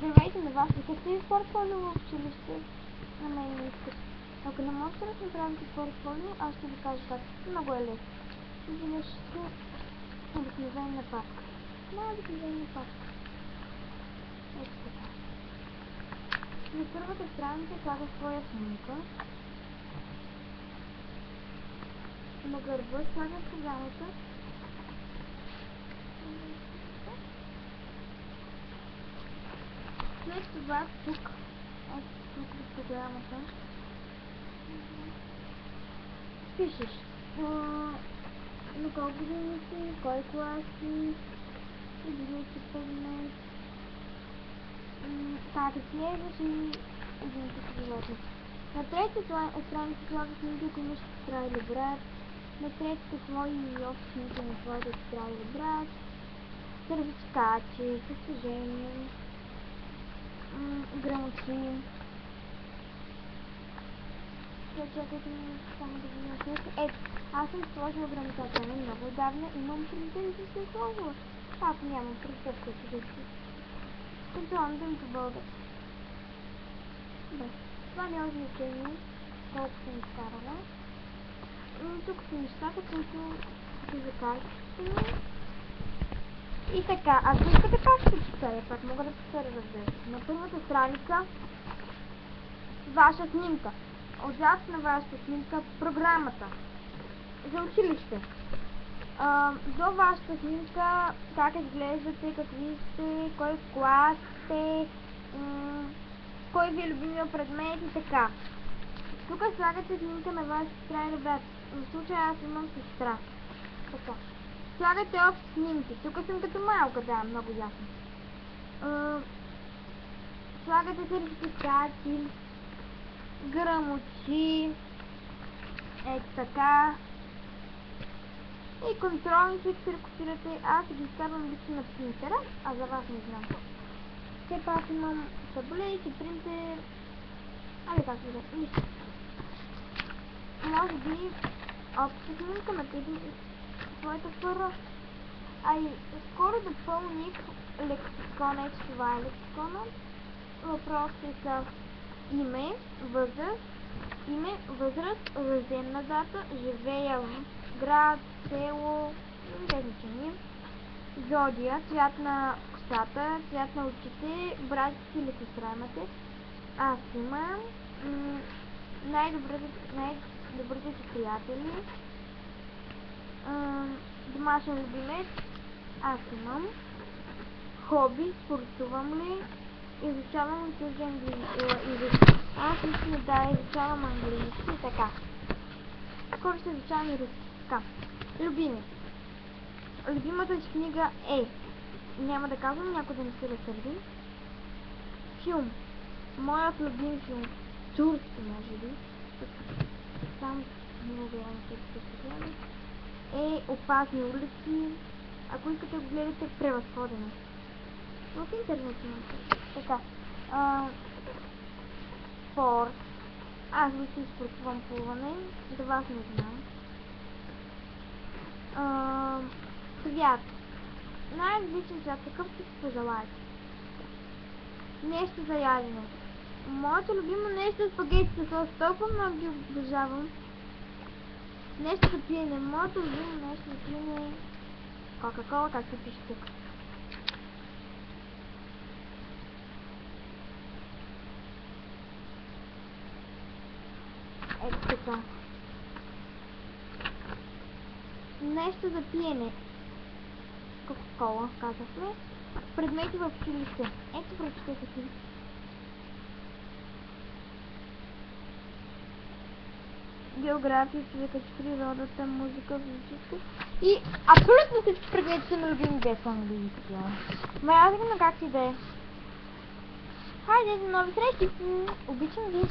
Здравейте на вас, искате ли портфолио в училище? На мен не искате. Ако не можете да направите портфолио, аз ще ви кажа как. Много е лесно. Взимаш си обикновена папка. Най-обикновена папка. Ето така. На първата страница слага своя снимка. На гърба слага програмата. След това тук, ето тук в програмата, пишеш на колко години си, кой клас си, изглежда предмет, как изглеждаш и едините си животни. На третата страница слагаш снимки, ако имаш сестра или брат, на третата твои и общи снимки на твоята сестра или брат, сертификати, постижения, грамоти. Чакайте ми само да ви напиша. Ето, аз съм сложила грамотата на много отдавна, имам принтер и си се сложила. Ако нямам принтер, който да си. Контролно да ми по български. Бе, това няма значение колко съм изкарала. Тук са нещата, които са за картите ми. И така, ако искате пак ще повторя, пак мога да повторя, разбира се. На първата страница ваша снимка. Отзад на вашата снимка програмата за училище. До вашата снимка как изглеждате, какви сте, кой клас сте, кой ви е любимия предмет и така. Тук слагате снимка на вашата сестра или брат. В случая аз имам сестра. Така. Слагате общи снимки. Тук съм като малка, да, много ясно. Слагате сертификати, грамоти, ето така. И контролни, които се рекопирате. Аз ги изкарвам лично на принтера, а за вас не знам. Все пак имам таблет и принтер. Ами как да, нищо. Може би обща снимка на своята първа. Ай, скоро допълних лексикона, ето това е лексикона. Въпросите са име, възраст, рождена дата, живея в град, село, без значение, зодия, цвят на косата, цвят на очите, братите или сестра имате. Аз имам най-добрите си приятели, домашен любимец, аз имам, хоби, спортувам ли, изучавам чужден език. Аз лично да изучавам английски и така. Скоро ще изучавам и руски. Така. Любими. Любимата си книга е. Няма да казвам, някой да не се разсърди. Филм. Моят любим филм. Турски, може би. Там не уверявам се, че ще гледам. Е Опасни улици. Ако искате го гледате, превъзходено. В интернет имате. Така. Спорт. Аз лично спортувам плуване. За вас не знам. Цвят. Най-различен цвят. Какъв ще си пожелаете? Нещо за ядене. Моето любимо нещо е спагетите с сос. Толкова много ги обожавам. Нещо за пиене. Моето любимо нещо за пиене е Кока-кола, както пише тук. Ето така. Нещо за пиене. Кока-кола, казахме. Предмети в училище. Ето прочетете си. География, човекът, природата, музика, физическа. И абсолютно всички предмети са на любими без английски. Ма аз на как си да е. Хайде за нови срещи. Обичам ви.